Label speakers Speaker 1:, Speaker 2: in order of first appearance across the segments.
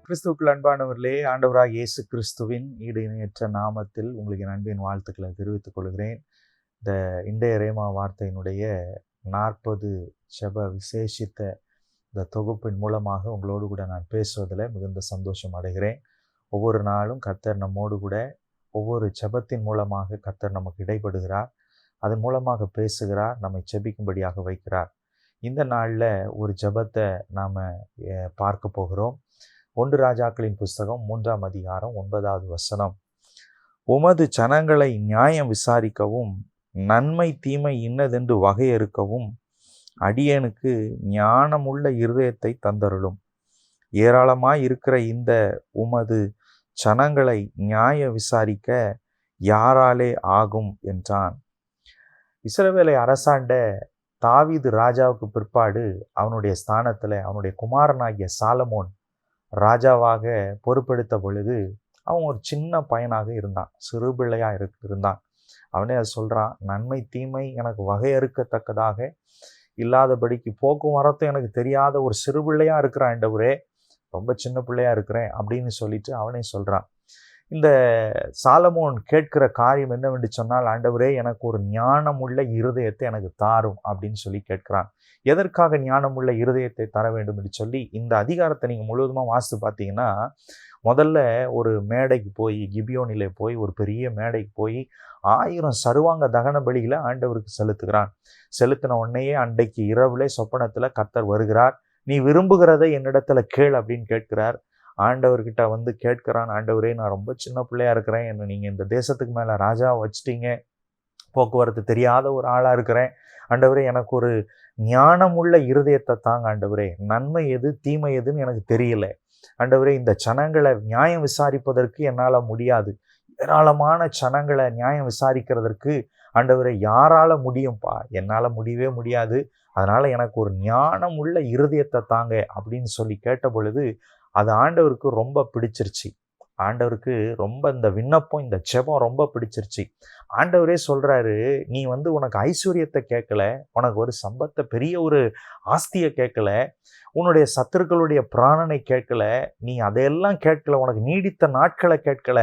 Speaker 1: கிறிஸ்துவுக்குள் அன்பானவர்களே, ஆண்டவராக இயேசு கிறிஸ்துவின் ஈடு இணையற்ற நாமத்தில் உங்களுக்கு என் அன்பின் வாழ்த்துக்களை தெரிவித்துக் கொள்கிறேன். இந்த இன்றைய ரேமா வார்த்தையினுடைய 40 ஜெப விசேஷித்த இந்த தொகுப்பின் மூலமாக உங்களோடு கூட நான் பேசுவதில் மிகுந்த சந்தோஷம் அடைகிறேன். ஒவ்வொரு நாளும் கர்த்தர் நம்மோடு கூட ஒவ்வொரு ஜெபத்தின் மூலமாக கர்த்தர் நமக்கு இடைப்படுகிறார். அதன் மூலமாக பேசுகிறார், நம்மை ஜெபிக்கும்படியாக வைக்கிறார். இந்த நாளில் ஒரு ஜெபத்தை நாம் பார்க்க போகிறோம். 1 ராஜாக்களின் புஸ்தகம் 3ஆம் அதிகாரம் 9வது வசனம். உமது ஜனங்களை நியாயம் விசாரிக்கவும் நன்மை தீமை இன்னதென்று வகையறுக்கவும் அடியேனுக்கு ஞானமுள்ள இருதயத்தை தந்தருளும். ஏராளமாய் இருக்கிற இந்த உமது ஜனங்களை நியாய விசாரிக்க யாராலே ஆகும் என்றான். இஸ்ரவேலை அரசாண்ட தாவீது ராஜாவுக்கு பிற்பாடு அவனுடைய ஸ்தானத்தில் அவனுடைய குமாரனாகிய சாலமோன் ராஜாவாக பொறுப்பெடுத்த பொழுது அவன் ஒரு சின்ன பையனாக இருந்தான், சிறு பிள்ளையாக இருந்தான். அவனே அதை சொல்கிறான், நன்மை தீமை எனக்கு வகையறுக்கத்தக்கதாக இல்லாதபடிக்கு போக்குவரத்து எனக்கு தெரியாத ஒரு சிறு பிள்ளையாக இருக்கிறான் ஆண்டவரே, ரொம்ப சின்ன பிள்ளையாக இருக்கிறேன் அப்படின்னு சொல்லிட்டு அவனே சொல்கிறான். இந்த சாலமோன் கேட்கிற காரியம் என்னவென்று சொன்னால், ஆண்டவரே எனக்கு ஒரு ஞானமுள்ள இருதயத்தை எனக்கு தாரும் அப்படின்னு சொல்லி கேட்கிறான். எதற்காக ஞானமுள்ள இருதயத்தை தர வேண்டும் என்று சொல்லி இந்த அதிகாரத்தை நீங்கள் முழுவதுமாக வாசித்து பார்த்தீங்கன்னா, முதல்ல ஒரு மேடைக்கு போய் கிபியோனிலே போய் ஒரு பெரிய மேடைக்கு போய் 1000 சர்வாங்க தகன பலிகளை ஆண்டவருக்கு செலுத்துகிறான். செலுத்தின உடனேயே அன்றைக்கு இரவுலே சொப்பனத்தில் கர்த்தர் வருகிறார். நீ விரும்புகிறதை என்னிடத்துல கேள் அப்படின்னு கேட்கிறார். ஆண்டவர்கிட்ட வந்து கேட்கிறான், ஆண்டவரே நான் ரொம்ப சின்ன பிள்ளையா இருக்கிறேன், என்னை நீங்கள் இந்த தேசத்துக்கு மேலே ராஜா வச்சிட்டீங்க, போக்குவரத்து தெரியாத ஒரு ஆளாக இருக்கிறேன், ஆண்டவரே எனக்கு ஒரு ஞானமுள்ள இருதயத்தை தாங்க ஆண்டவரே, நன்மை எது தீமை எதுன்னு எனக்கு தெரியல ஆண்டவரே, இந்த ஜனங்களை நியாயம் விசாரிப்பதற்கு என்னால் முடியாது, ஏராளமான ஜனங்களை நியாயம் விசாரிக்கிறதற்கு ஆண்டவரே யாரால முடியும்ப்பா, என்னால் முடியவே முடியாது, அதனால் எனக்கு ஒரு ஞானமுள்ள இருதயத்தை தாங்க அப்படின்னு சொல்லி கேட்ட பொழுது அது ஆண்டவருக்கு ரொம்ப பிடிச்சிருச்சு. ஆண்டவருக்கு ரொம்ப இந்த விண்ணப்பம், இந்த ஜெபம் ரொம்ப பிடிச்சிருச்சு. ஆண்டவரே சொல்கிறாரு, நீ உனக்கு ஐஸ்வர்யத்தை கேட்கல, உனக்கு ஒரு சம்பத்தை பெரிய ஒரு ஆஸ்தியை கேட்கல, உன்னுடைய சத்துருக்களுடைய பிராணனை கேட்கல, நீ அதையெல்லாம் கேட்கல, உனக்கு நீடித்த நாட்களை கேட்கல.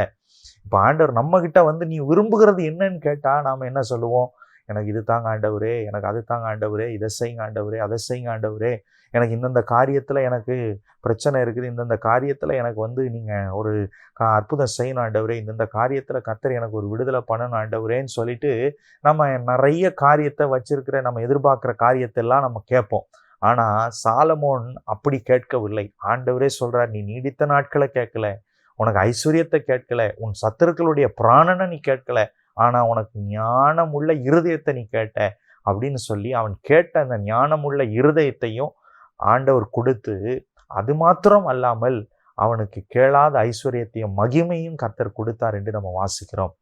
Speaker 1: இப்போ ஆண்டவர் நம்மக்கிட்ட நீ விரும்புகிறது என்னன்னு கேட்டால் நாம் என்ன சொல்லுவோம்? எனக்கு இது தாங்க ஆண்டவரே, எனக்கு அது தாங்க ஆண்டவரே, இதை செய்யுங்க ஆண்டவரே, அதை செய்யுங்க ஆண்டவரே, எனக்கு இந்தந்த காரியத்தில் எனக்கு பிரச்சனை இருக்குது, இந்தந்த காரியத்தில் எனக்கு நீங்கள் ஒரு அற்புதம் செய்யணும் ஆண்டவரே, இந்தந்த காரியத்தில் கர்த்தர் எனக்கு ஒரு விடுதலை பண்ணணும் ஆண்டவரேன்னு சொல்லிட்டு நம்ம நிறைய காரியத்தை வச்சிருக்கிற நம்ம எதிர்பார்க்குற காரியத்தெல்லாம் நம்ம கேட்போம். ஆனால் சாலமோன் அப்படி கேட்கவில்லை. ஆண்டவரே சொல்கிறார், நீ நீடித்த நாட்களை கேட்கல, உனக்கு ஐஸ்வர்யத்தை கேட்கல, உன் சத்துருக்களுடைய பிராணனை நீ கேட்கல, ஆனால் உனக்கு ஞானமுள்ள இருதயத்தை நீ கேட்ட அப்படின்னு சொல்லி அவன் கேட்ட அந்த ஞானமுள்ள இருதயத்தையும் ஆண்டவர் கொடுத்து, அது மாத்திரம் அல்லாமல் அவனுக்கு கேளாத ஐஸ்வர்யத்தையும் மகிமையும் கர்த்தர் கொடுத்தார் என்று நம்ம வாசிக்கிறோம்.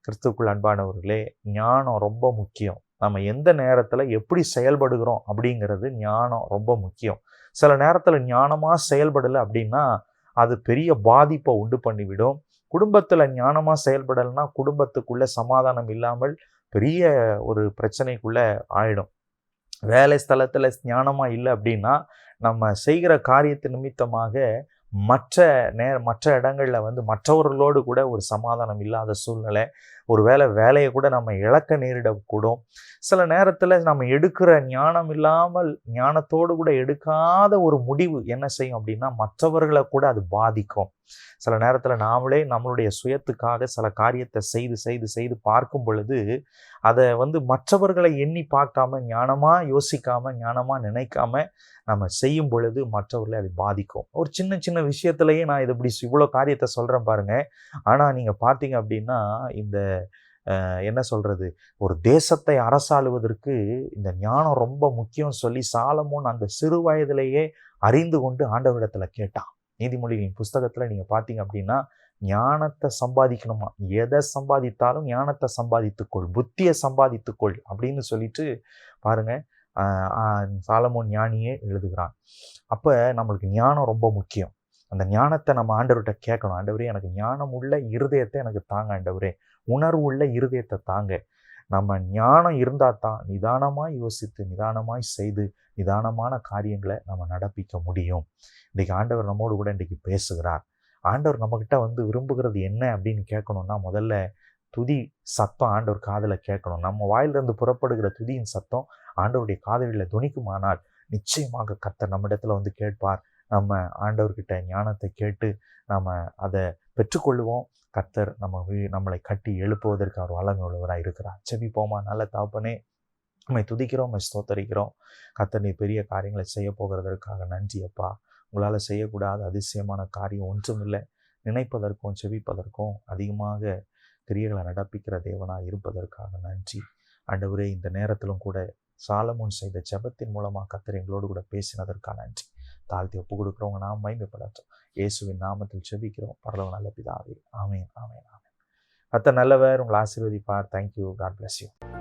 Speaker 1: கிறிஸ்துவுக்குள் அன்பானவர்களே, ஞானம் ரொம்ப முக்கியம். நம்ம எந்த நேரத்தில் எப்படி செயல்படுகிறோம் அப்படிங்கிறது ஞானம் ரொம்ப முக்கியம். சில நேரத்தில் ஞானமாக செயல்படலை அப்படின்னா அது பெரிய பாதிப்பை உண்டு பண்ணிவிடும். குடும்பத்தில் ஞானமாக செயல்படலைன்னா குடும்பத்துக்குள்ளே சமாதானம் இல்லாமல் பெரிய ஒரு பிரச்சனைக்குள்ளே ஆயிடும். வேலை ஸ்தலத்தில் ஞானமாக இல்லை அப்படின்னா நம்ம செய்கிற காரியத்து நிமித்தமாக மற்ற இடங்களில் மற்றவர்களோடு கூட ஒரு சமாதானம் இல்லாத சூழ்நிலை, ஒரு வேலையை கூட நம்ம இழக்க நேரிடக்கூடும். சில நேரத்தில் நம்ம எடுக்கிற ஞானம் இல்லாமல் ஞானத்தோடு கூட எடுக்காத ஒரு முடிவு என்ன செய்யும் அப்படின்னா மற்றவர்களை கூட அது பாதிக்கும். சில நேரத்தில் நாமளே நம்மளுடைய சுயத்துக்காக சில காரியத்தை செய்து பார்க்கும் பொழுது அதை மற்றவர்களை எண்ணி பார்க்காம, ஞானமாக யோசிக்காம, ஞானமாக நினைக்காம நம்ம செய்யும் பொழுது மற்றவர்களை அது பாதிக்கும். ஒரு சின்ன விஷயத்துலையே நான் இது இப்படி இவ்வளோ காரியத்தை சொல்கிறேன் பாருங்கள். ஆனால் நீங்கள் பார்த்தீங்க அப்படின்னா இந்த என்ன சொல்கிறது, ஒரு தேசத்தை அரசாளுவதற்கு இந்த ஞானம் ரொம்ப முக்கியம் சொல்லி சாலமோன் அந்த சிறு வயதிலேயே அறிந்து கொண்டு ஆண்டவரிடத்தில் கேட்டான். நீதிமொழிகளின் புஸ்தகத்தில் நீங்கள் பார்த்தீங்க அப்படின்னா ஞானத்தை சம்பாதிக்கணுமா, எதை சம்பாதித்தாலும் ஞானத்தை சம்பாதித்துக்கொள், புத்தியை சம்பாதித்துக்கொள் அப்படின்னு சொல்லிட்டு பாருங்கள் சாலமோன் ஞானியே எழுதுகிறான். அப்போ நம்மளுக்கு ஞானம் ரொம்ப முக்கியம். அந்த ஞானத்தை நம்ம ஆண்டவர்கிட்ட கேட்கணும். ஆண்டவரே எனக்கு ஞானம் உள்ள இருதயத்தை எனக்கு தாங்க ஆண்டவரே, உணர்வு உள்ள இருதயத்தை தாங்க. நம்ம ஞானம் இருந்தால் தான் நிதானமாய் யோசித்து நிதானமாய் செய்து நிதானமான காரியங்களை நம்ம நடப்பிக்க முடியும். இன்றைக்கி ஆண்டவர் நம்மோடு கூட இன்றைக்கி பேசுகிறார். ஆண்டவர் நம்மக்கிட்ட விரும்புகிறது என்ன அப்படின்னு கேட்கணும்னா, முதல்ல துதி சத்தம் ஆண்டவர் காதில் கேட்கணும். நம்ம வாயிலிருந்து புறப்படுகிற துதியின் சத்தம் ஆண்டவருடைய காதுகளில் துணிக்குமானால் நிச்சயமாக கர்த்தர் நம்மிடத்துல கேட்பார். நம்ம ஆண்டவர்கிட்ட ஞானத்தை கேட்டு நம்ம அதை பெற்றுக்கொள்ளுவோம். கர்த்தர் நம்மளை கட்டி எழுப்புவதற்கு அவர் வல்லமை உள்ளவராக இருக்கிறார். செபிப்போமா. நல்ல தகப்பனே, உம்மை துதிக்கிறோம், உம்மை ஸ்தோத்தரிக்கிறோம். கர்த்தர் நீ பெரிய காரியங்களை செய்ய போகிறதற்காக நன்றி அப்பா. உங்களால் செய்யக்கூடாத அதிசயமான காரியம் ஒன்றுமில்லை. நினைப்பதற்கும் செபிப்பதற்கும் அதிகமாக கிரியைகளை நடப்பிக்கிற தேவனாக இருப்பதற்காக நன்றி ஆண்டவரே. இந்த நேரத்திலும் கூட சாலமோன் செய்த ஜெபத்தின் மூலமாக கர்த்தர் எங்களோடு கூட பேசினதற்காக நன்றி. தாழ்த்தி ஒப்பு கொடுக்குறவங்க நாம் மகிமைப்படட்டும். இயேசுவின் நாமத்தில் ஜெபிக்கிறோம் பரலோக நல்ல பிதாவே. ஆமென், ஆமென், ஆமென். கர்த்தர் நல்லவர். உங்களை ஆசீர்வதிப்பார். தேங்க்யூ. God bless you.